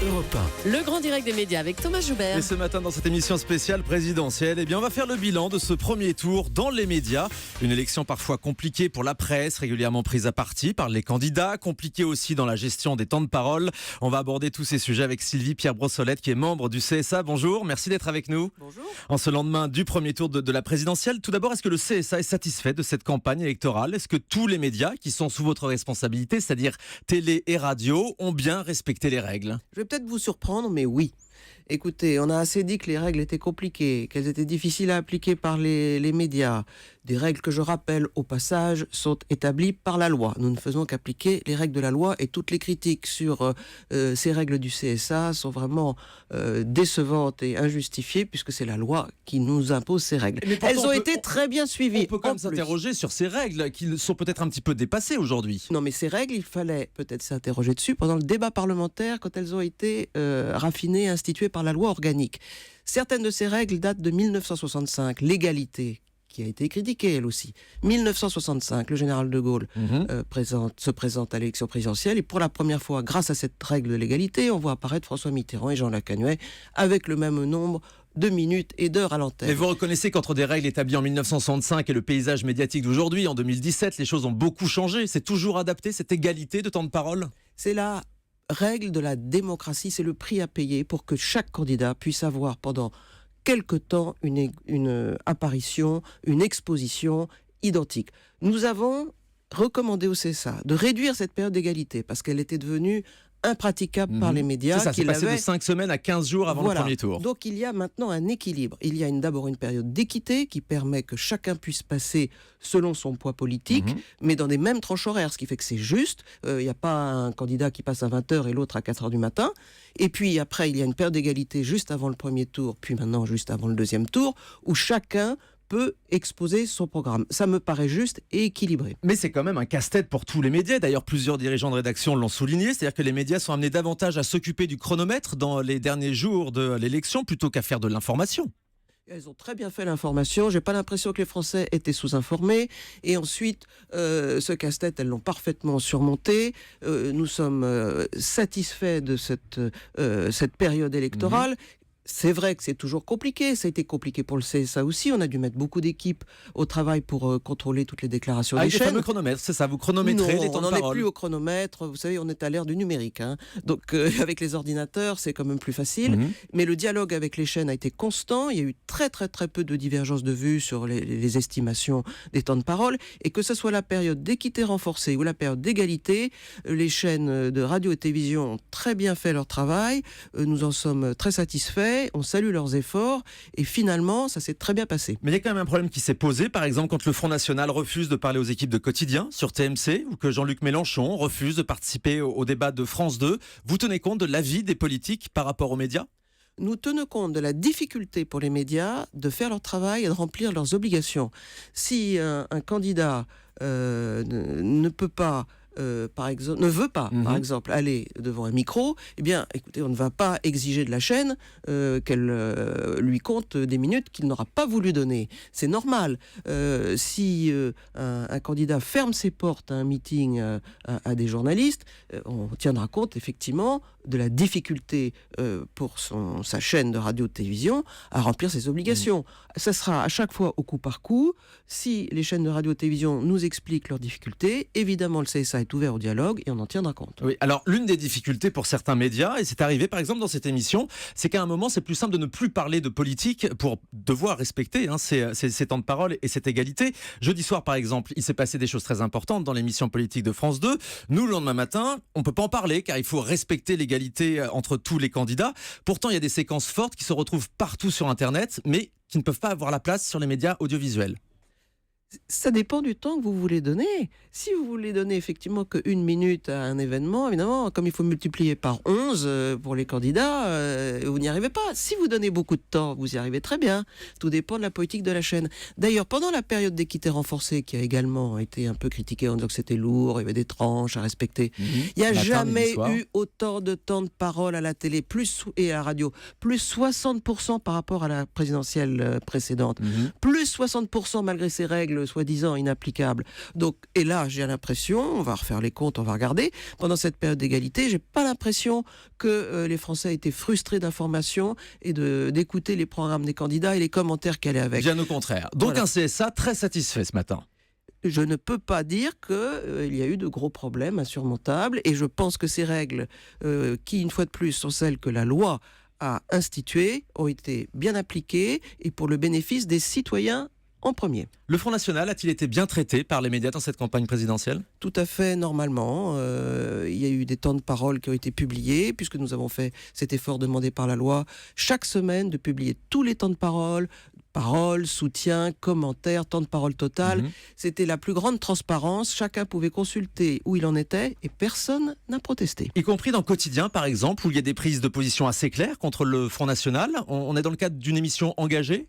Europe 1. Le grand direct des médias avec Thomas Joubert. Et ce matin, dans cette émission spéciale présidentielle, on va faire le bilan de ce premier tour dans les médias. Une élection parfois compliquée pour la presse, régulièrement prise à partie par les candidats, compliquée aussi dans la gestion des temps de parole. On va aborder tous ces sujets avec Sylvie Pierre-Brossolette, qui est membre du CSA. Bonjour, merci d'être avec nous. Bonjour. En ce lendemain du premier tour de la présidentielle, tout d'abord, est-ce que le CSA est satisfait de cette campagne électorale ? Est-ce que tous les médias qui sont sous votre responsabilité, c'est-à-dire télé et radio, ont bien respecté les règles ? Je vais peut-être vous surprendre, mais oui. Écoutez, on a assez dit que les règles étaient compliquées, qu'elles étaient difficiles à appliquer par les médias. Des règles que, je rappelle, au passage, sont établies par la loi. Nous ne faisons qu'appliquer les règles de la loi et toutes les critiques sur ces règles du CSA sont vraiment décevantes et injustifiées puisque c'est la loi qui nous impose ces règles. Elles ont été très bien suivies. On peut quand même s'interroger sur ces règles qui sont peut-être un petit peu dépassées aujourd'hui. Non, mais ces règles, il fallait peut-être s'interroger dessus pendant le débat parlementaire quand elles ont été raffinées et instituées par la loi organique. Certaines de ces règles datent de 1965. L'égalité, qui a été critiquée elle aussi. 1965, le général de Gaulle se présente à l'élection présidentielle et pour la première fois, grâce à cette règle de l'égalité, on voit apparaître François Mitterrand et Jean Lacanuet avec le même nombre de minutes et d'heures à l'antenne. Mais vous reconnaissez qu'entre des règles établies en 1965 et le paysage médiatique d'aujourd'hui, en 2017, les choses ont beaucoup changé. C'est toujours adapté, cette égalité de temps de parole ? C'est la règle de la démocratie, c'est le prix à payer pour que chaque candidat puisse avoir pendant quelque temps une apparition, une exposition identique. Nous avons recommandé au CSA de réduire cette période d'égalité parce qu'elle était devenue impraticable par les médias. C'est ça, c'est passé de 5 semaines à 15 jours avant le premier tour. Donc il y a maintenant un équilibre. Il y a d'abord une période d'équité qui permet que chacun puisse passer selon son poids politique, mais dans des mêmes tranches horaires, ce qui fait que c'est juste. Il n'y a pas un candidat qui passe à 20h et l'autre à 4h du matin. Et puis après, il y a une période d'égalité juste avant le premier tour, puis maintenant juste avant le deuxième tour, où chacun peut exposer son programme. Ça me paraît juste et équilibré. Mais c'est quand même un casse-tête pour tous les médias. D'ailleurs, plusieurs dirigeants de rédaction l'ont souligné. C'est-à-dire que les médias sont amenés davantage à s'occuper du chronomètre dans les derniers jours de l'élection plutôt qu'à faire de l'information. Elles ont très bien fait l'information. J'ai pas l'impression que les Français étaient sous-informés. Et ensuite, ce casse-tête, elles l'ont parfaitement surmonté. Nous sommes satisfaits de cette période électorale. C'est vrai que c'est toujours compliqué. Ça a été compliqué pour le CSA aussi. On a dû mettre beaucoup d'équipes au travail pour contrôler toutes les déclarations des chaînes. Avec le fameux chronomètre, c'est ça, vous chronométrez les temps de parole. Non, on n'en est plus au chronomètre. Vous savez, on est à l'ère du numérique. Donc, avec les ordinateurs, c'est quand même plus facile. Mais le dialogue avec les chaînes a été constant. Il y a eu très, très, très peu de divergences de vues sur les estimations des temps de parole. Et que ce soit la période d'équité renforcée ou la période d'égalité, les chaînes de radio et télévision ont très bien fait leur travail. Nous en sommes très satisfaits. On salue leurs efforts et finalement, ça s'est très bien passé. Mais il y a quand même un problème qui s'est posé, par exemple, quand le Front National refuse de parler aux équipes de quotidien sur TMC ou que Jean-Luc Mélenchon refuse de participer au débat de France 2. Vous tenez compte de l'avis des politiques par rapport aux médias ? Nous tenons compte de la difficulté pour les médias de faire leur travail et de remplir leurs obligations. Si un candidat ne peut pas par exemple, aller devant un micro, eh bien, écoutez, on ne va pas exiger de la chaîne qu'elle lui compte des minutes qu'il n'aura pas voulu donner. C'est normal. Si un candidat ferme ses portes à un meeting à des journalistes, on tiendra compte effectivement de la difficulté pour sa chaîne de radio-télévision à remplir ses obligations. Ça sera à chaque fois au coup par coup. Si les chaînes de radio-télévision nous expliquent leurs difficultés, évidemment le CSA est ouvert au dialogue et on en tiendra compte. Oui, alors l'une des difficultés pour certains médias, et c'est arrivé par exemple dans cette émission, c'est qu'à un moment c'est plus simple de ne plus parler de politique pour devoir respecter ces temps de parole et cette égalité. Jeudi soir par exemple, il s'est passé des choses très importantes dans l'émission politique de France 2. Nous, le lendemain matin, on ne peut pas en parler car il faut respecter l'égalité entre tous les candidats. Pourtant, il y a des séquences fortes qui se retrouvent partout sur Internet, mais qui ne peuvent pas avoir la place sur les médias audiovisuels. Ça dépend du temps que vous voulez donner. Si vous voulez donner effectivement qu'une minute à un événement, évidemment, comme il faut multiplier par 11 pour les candidats, vous n'y arrivez pas. Si vous donnez beaucoup de temps, vous y arrivez très bien. Tout dépend de la politique de la chaîne. D'ailleurs, pendant la période d'équité renforcée, qui a également été un peu critiquée en disant que c'était lourd, il y avait des tranches à respecter, il n'y a jamais eu autant de temps de parole à la télé et à la radio. Plus 60% par rapport à la présidentielle précédente. Plus 60% malgré ces règles règles soi-disant inapplicables. Donc, et là, j'ai l'impression, on va refaire les comptes, on va regarder, pendant cette période d'égalité, j'ai pas l'impression que les Français étaient frustrés d'informations et d'écouter les programmes des candidats et les commentaires qu'elle est avec. Bien au contraire. Donc Voilà. un CSA très satisfait ce matin. Je ne peux pas dire qu'il y a eu de gros problèmes insurmontables et je pense que ces règles, qui une fois de plus sont celles que la loi a instituées, ont été bien appliquées et pour le bénéfice des citoyens en premier. Le Front National a-t-il été bien traité par les médias dans cette campagne présidentielle ? Tout à fait normalement. Il y a eu des temps de parole qui ont été publiés, puisque nous avons fait cet effort demandé par la loi, chaque semaine de publier tous les temps de parole, soutien, commentaires, temps de parole total. C'était la plus grande transparence. Chacun pouvait consulter où il en était et personne n'a protesté. Y compris dans Quotidien, par exemple, où il y a des prises de position assez claires contre le Front National. On est dans le cadre d'une émission engagée ?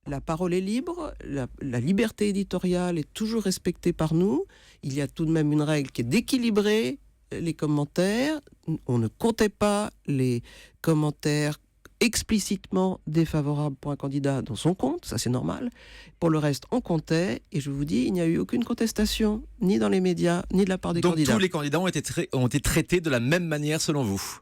La parole est libre, la liberté éditoriale est toujours respectée par nous. Il y a tout de même une règle qui est d'équilibrer les commentaires. On ne comptait pas les commentaires explicitement défavorable pour un candidat dans son compte, ça c'est normal. Pour le reste, on comptait, et je vous dis, il n'y a eu aucune contestation, ni dans les médias, ni de la part des Donc candidats. tous les candidats ont été traités de la même manière selon vous ?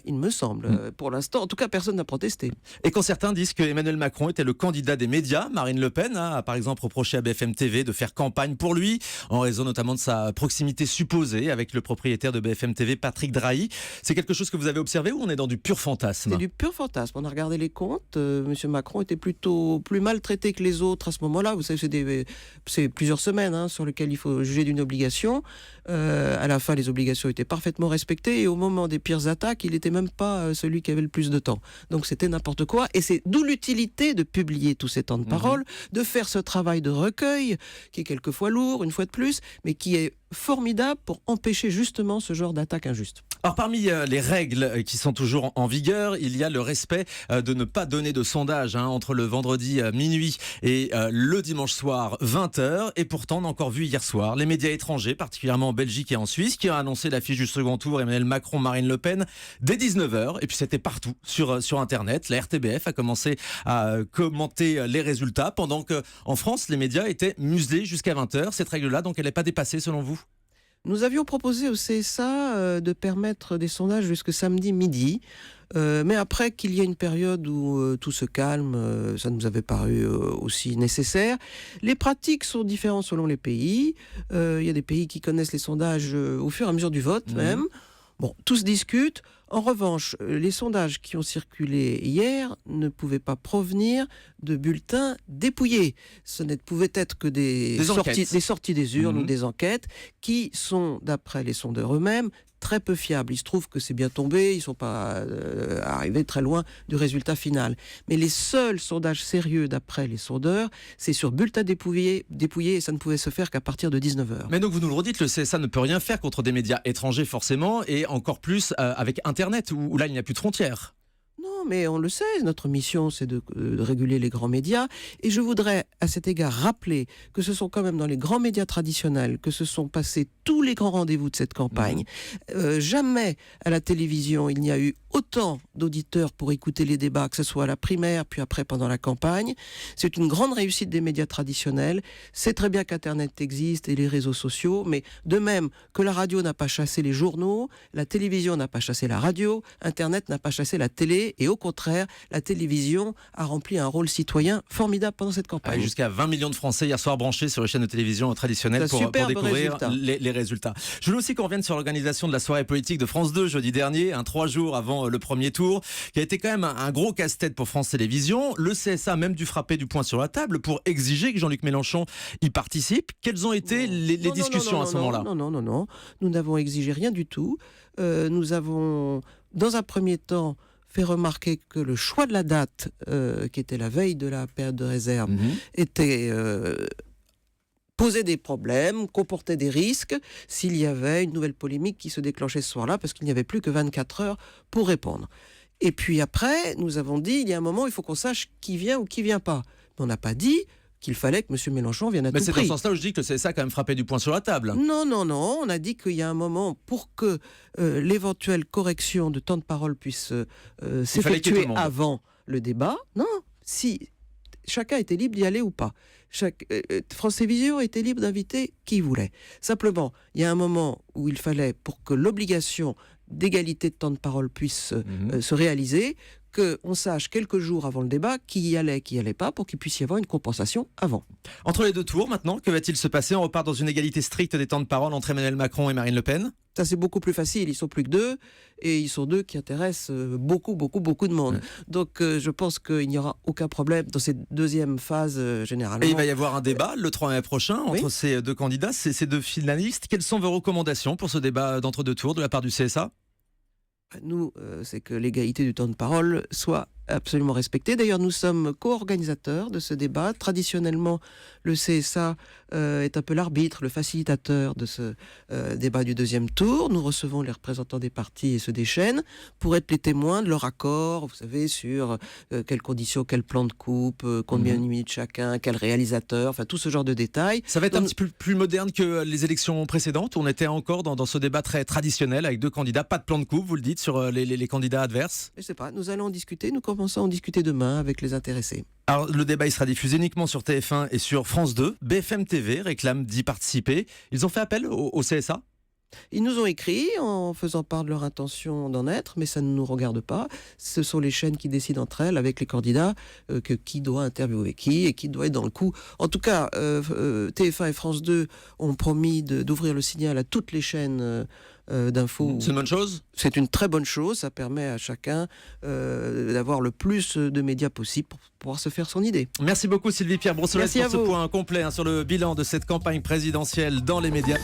Il me semble. Pour l'instant, en tout cas, personne n'a protesté. Et quand certains disent que Emmanuel Macron était le candidat des médias, Marine Le Pen a par exemple reproché à BFM TV de faire campagne pour lui, en raison notamment de sa proximité supposée avec le propriétaire de BFM TV, Patrick Drahi. C'est quelque chose que vous avez observé ou on est dans du pur fantasme ? C'est du pur fantasme. On a regardé les comptes. Monsieur Macron était plutôt plus mal traité que les autres à ce moment-là. Vous savez, c'est plusieurs semaines sur lesquelles il faut juger d'une obligation. À la fin, les obligations étaient parfaitement respectées et au moment des pires attaques, il n'était même pas celui qui avait le plus de temps. Donc c'était n'importe quoi et c'est d'où l'utilité de publier tous ces temps de parole, de faire ce travail de recueil qui est quelquefois lourd, une fois de plus, mais qui est formidable pour empêcher justement ce genre d'attaque injuste. Alors parmi les règles qui sont toujours en vigueur, il y a le respect de ne pas donner de sondage entre le vendredi minuit et le dimanche soir 20h. Et pourtant, on a encore vu hier soir les médias étrangers, particulièrement en Belgique et en Suisse, qui ont annoncé l'affiche du second tour Emmanuel Macron, Marine Le Pen dès 19h. Et puis c'était partout sur Internet. La RTBF a commencé à commenter les résultats pendant qu'en France, les médias étaient muselés jusqu'à 20h. Cette règle-là, donc, elle n'est pas dépassée selon vous ? Nous avions proposé au CSA de permettre des sondages jusque samedi midi, mais après qu'il y ait une période où tout se calme, ça nous avait paru aussi nécessaire. Les pratiques sont différentes selon les pays. Il y a des pays qui connaissent les sondages au fur et à mesure du vote même. Bon, tout se discute. En revanche, les sondages qui ont circulé hier ne pouvaient pas provenir de bulletins dépouillés. Ce ne pouvaient être que des sorties des urnes ou des enquêtes qui sont, d'après les sondeurs eux-mêmes, très peu fiables. Il se trouve que c'est bien tombé, ils ne sont pas arrivés très loin du résultat final. Mais les seuls sondages sérieux, d'après les sondeurs, c'est sur bulletins dépouillés et ça ne pouvait se faire qu'à partir de 19h. Mais donc vous nous le redites, le CSA ne peut rien faire contre des médias étrangers forcément, et encore plus avec Internet, où là il n'y a plus de frontières. Non, mais on le sait, notre mission, c'est de réguler les grands médias. Et je voudrais, à cet égard, rappeler que ce sont quand même dans les grands médias traditionnels que se sont passés tous les grands rendez-vous de cette campagne. Jamais à la télévision, il n'y a eu autant d'auditeurs pour écouter les débats, que ce soit à la primaire, puis après pendant la campagne. C'est une grande réussite des médias traditionnels. C'est très bien qu'Internet existe et les réseaux sociaux, mais de même que la radio n'a pas chassé les journaux, la télévision n'a pas chassé la radio, Internet n'a pas chassé la télé, et au contraire, la télévision a rempli un rôle citoyen formidable pendant cette campagne. Jusqu'à 20 millions de Français hier soir branchés sur les chaînes de télévision traditionnelles pour découvrir les résultats. Je voulais aussi qu'on revienne sur l'organisation de la soirée politique de France 2 jeudi dernier, 3 jours avant le premier tour, qui a été quand même un gros casse-tête pour France Télévisions. Le CSA a même dû frapper du poing sur la table pour exiger que Jean-Luc Mélenchon y participe. Quelles ont été les discussions à ce moment-là ? Non. Nous n'avons exigé rien du tout. Nous avons, dans un premier temps, fait remarquer que le choix de la date, qui était la veille de la période de réserve, posait des problèmes, comportait des risques s'il y avait une nouvelle polémique qui se déclenchait ce soir-là, parce qu'il n'y avait plus que 24 heures pour répondre. Et puis après, nous avons dit, il y a un moment, il faut qu'on sache qui vient ou qui vient pas. Mais on n'a pas dit qu'il fallait que M. Mélenchon vienne à tout prix. Mais c'est dans ce sens-là où je dis que c'est ça a quand même frappé du poing sur la table. Non. On a dit qu'il y a un moment pour que l'éventuelle correction de temps de parole puisse s'effectuer avant le débat. Non, si chacun était libre d'y aller ou pas. France Télévisions était libre d'inviter qui il voulait. Simplement, il y a un moment où il fallait, pour que l'obligation d'égalité de temps de parole puisse se réaliser, qu'on sache quelques jours avant le débat qui y allait, qui y allait pas, pour qu'il puisse y avoir une compensation avant. Entre les deux tours, maintenant, que va-t-il se passer? On repart dans une égalité stricte des temps de parole entre Emmanuel Macron et Marine Le Pen? Ça, c'est beaucoup plus facile. Ils sont plus que deux, et ils sont deux qui intéressent beaucoup de monde. Donc, je pense qu'il n'y aura aucun problème dans cette deuxième phase, généralement. Et il va y avoir un débat le 3 mai prochain entre ces deux candidats, ces deux finalistes. Quelles sont vos recommandations pour ce débat d'entre-deux tours de la part du CSA? Nous, c'est que l'égalité du temps de parole soit absolument respectée. D'ailleurs, nous sommes co-organisateurs de ce débat. Traditionnellement, le CSA est un peu l'arbitre, le facilitateur de ce débat du deuxième tour. Nous recevons les représentants des partis et ceux des chaînes pour être les témoins de leur accord, vous savez, sur quelles conditions, quel plan de coupe, combien de minutes chacun, quel réalisateur, enfin tout ce genre de détails. Ça va être un petit peu plus moderne que les élections précédentes. On était encore dans ce débat très traditionnel avec deux candidats, pas de plan de coupe, vous le dites, sur les candidats adverses. Je ne sais pas, nous allons en discuter, nous commençons à en discuter demain avec les intéressés. Alors, le débat il sera diffusé uniquement sur TF1 et sur France 2. BFM TV réclame d'y participer. Ils ont fait appel au CSA? Ils nous ont écrit en faisant part de leur intention d'en être, mais ça ne nous regarde pas. Ce sont les chaînes qui décident entre elles, avec les candidats, qui doit interviewer qui et qui doit être dans le coup. En tout cas, TF1 et France 2 ont promis d'ouvrir le signal à toutes les chaînes d'infos. C'est une bonne chose? C'est une très bonne chose, ça permet à chacun d'avoir le plus de médias possible pour pouvoir se faire son idée. Merci beaucoup Sylvie Pierre Brossolette pour ce vous. point complet sur le bilan de cette campagne présidentielle dans les médias.